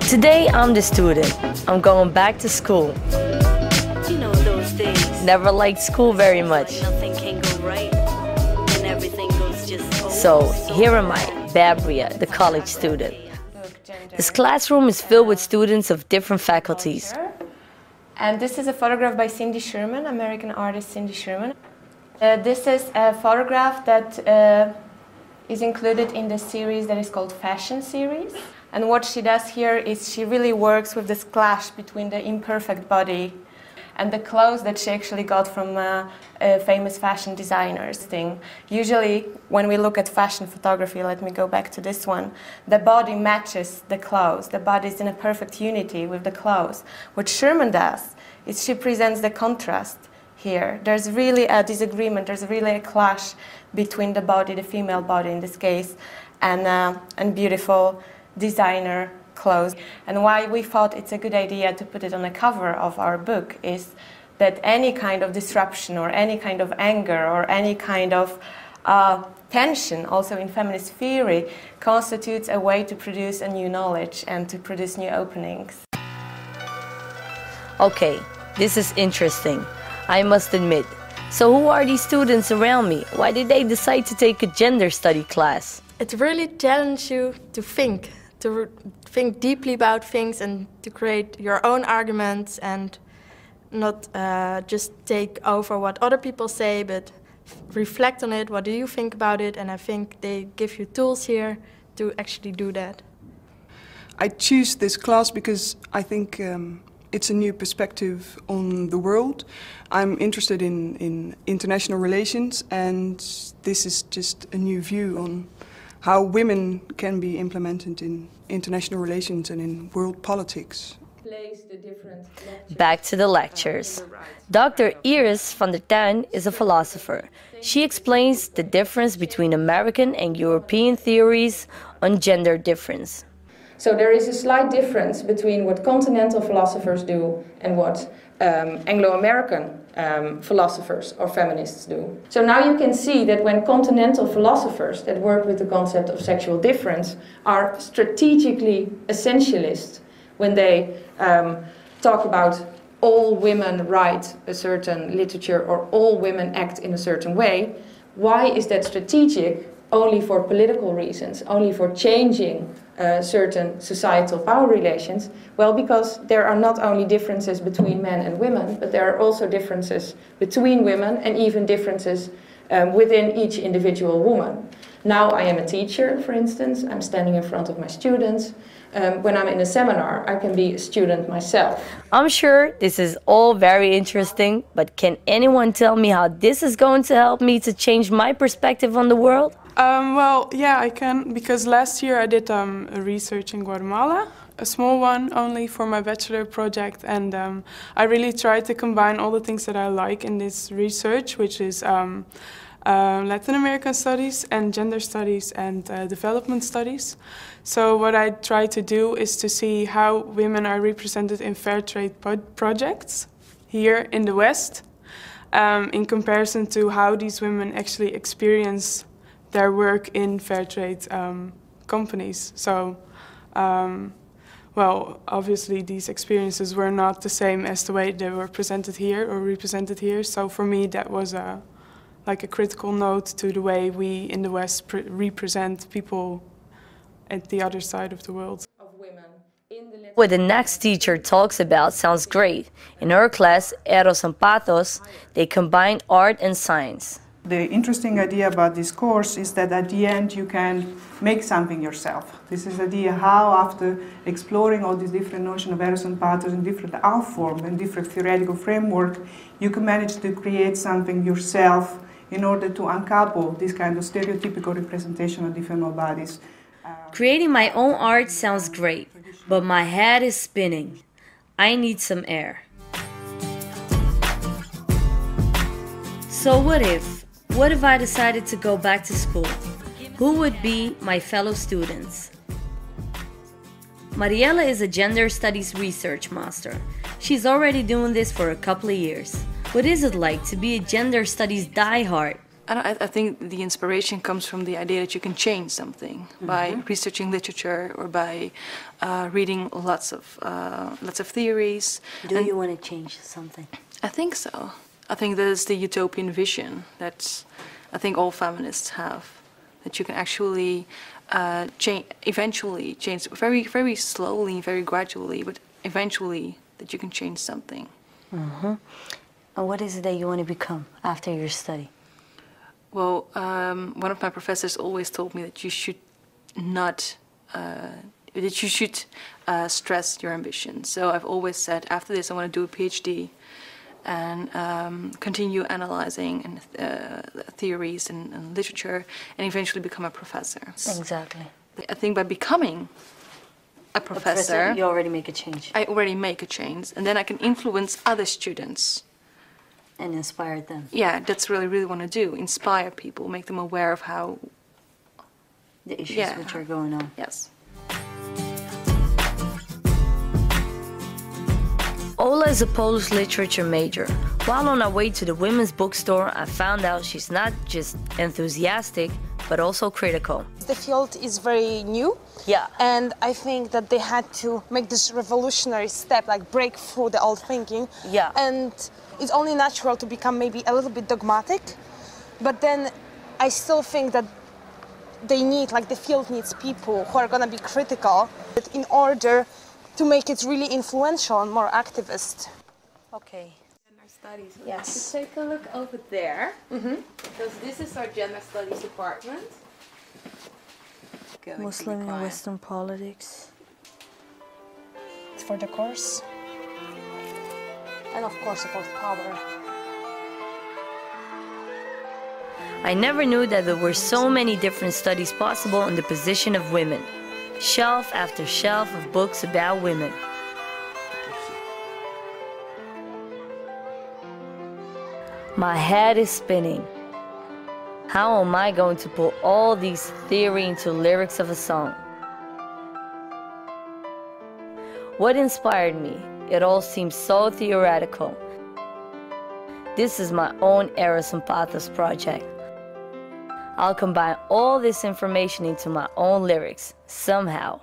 Today I'm the student. I'm going back to school. You know those days. Never liked school very much. Nothing can go right, and everything goes just So here am I, Bad Brya, the college student. This classroom is filled with students of different faculties. And this is a photograph by Cindy Sherman, American artist Cindy Sherman. This is a photograph that is included in the series that is called Fashion Series. And what she does here is she really works with this clash between the imperfect body and the clothes that she actually got from famous fashion designers thing. Usually when we look at fashion photography, let me go back to this one, the body matches the clothes. The body is in a perfect unity with the clothes. What Sherman does is she presents the contrast here. There's really a disagreement, there's really a clash between the body, the female body in this case, and beautiful designer clothes. And why we thought it's a good idea to put it on the cover of our book is that any kind of disruption or any kind of anger or any kind of tension, also in feminist theory, constitutes a way to produce a new knowledge and to produce new openings. Okay, this is interesting, I must admit. So who are these students around me? Why did they decide to take a gender study class? It really challenges you to think deeply about things and to create your own arguments and not just take over what other people say, but reflect on it. What do you think about it? And I think they give you tools here to actually do that. I choose this class because I think it's a new perspective on the world. I'm interested in international relations, and this is just a new view on how women can be implemented in international relations and in world politics. Back to the lectures. Dr. Iris van der Tuin is a philosopher. She explains the difference between American and European theories on gender difference. So there is a slight difference between what continental philosophers do and what Anglo-American philosophers or feminists do. So now you can see that when continental philosophers that work with the concept of sexual difference are strategically essentialist when they talk about all women write a certain literature or all women act in a certain way, why is that strategic? Only for political reasons, only for changing certain societal power relations? Well, because there are not only differences between men and women, but there are also differences between women and even differences within each individual woman. Now I am a teacher, for instance, I'm standing in front of my students. When I'm in a seminar, I can be a student myself. I'm sure this is all very interesting, but can anyone tell me how this is going to help me to change my perspective on the world? Well, yeah, I can, because last year I did a research in Guatemala, a small one only for my bachelor project, and I really tried to combine all the things that I like in this research, which is Latin American studies and gender studies and development studies. So what I try to do is to see how women are represented in fair trade projects here in the West, in comparison to how these women actually experience their work in fair trade companies. So, well, obviously these experiences were not the same as the way they were presented here or represented here. So for me that was like a critical note to the way we in the West represent people at the other side of the world. What the next teacher talks about sounds great. In her class, Eros and Pathos, they combine art and science. The interesting idea about this course is that at the end you can make something yourself. This is the idea how, after exploring all these different notions of Eros and Pathos in different art form and different theoretical framework, you can manage to create something yourself in order to uncouple this kind of stereotypical representation of the female bodies. Creating my own art sounds great, but my head is spinning. I need some air. So what if I decided to go back to school? Who would be my fellow students? Mariela is a gender studies research master. She's already doing this for a couple of years. What is it like to be a gender studies diehard? I think the inspiration comes from the idea that you can change something by researching literature or by reading lots of theories. Do you want to change something? I think so. I think that is the utopian vision that I think all feminists have, that you can actually eventually change very, very slowly, very gradually, but eventually that you can change something. And what is it that you want to become after your study? Well, one of my professors always told me that you should not, stress your ambition. So I've always said, after this, I want to do a PhD and continue analyzing and theories and literature, and eventually become a professor. Exactly. I think by becoming a professor, you already make a change. I already make a change, and then I can influence other students. And inspire them. Yeah, that's really, really want to do. Inspire people, make them aware of how... The issues which are going on. Yes. Ola is a Polish literature major. While on our way to the women's bookstore, I found out she's not just enthusiastic, but also critical. The field is very new. Yeah. And I think that they had to make this revolutionary step, like break through the old thinking. Yeah. And it's only natural to become maybe a little bit dogmatic, but then I still think that they need, like the field needs people who are gonna be critical in order to make it really influential and more activist. Okay. Gender studies. Yes. Take a look over there, because this is our gender studies department. Muslim and Western politics. It's for the course. And of course about power. I never knew that there were so many different studies possible in the position of women. Shelf after shelf of books about women. My head is spinning. How am I going to put all these theory into lyrics of a song? What inspired me? It all seems so theoretical. This is my own Eros and Pathos project. I'll combine all this information into my own lyrics, somehow.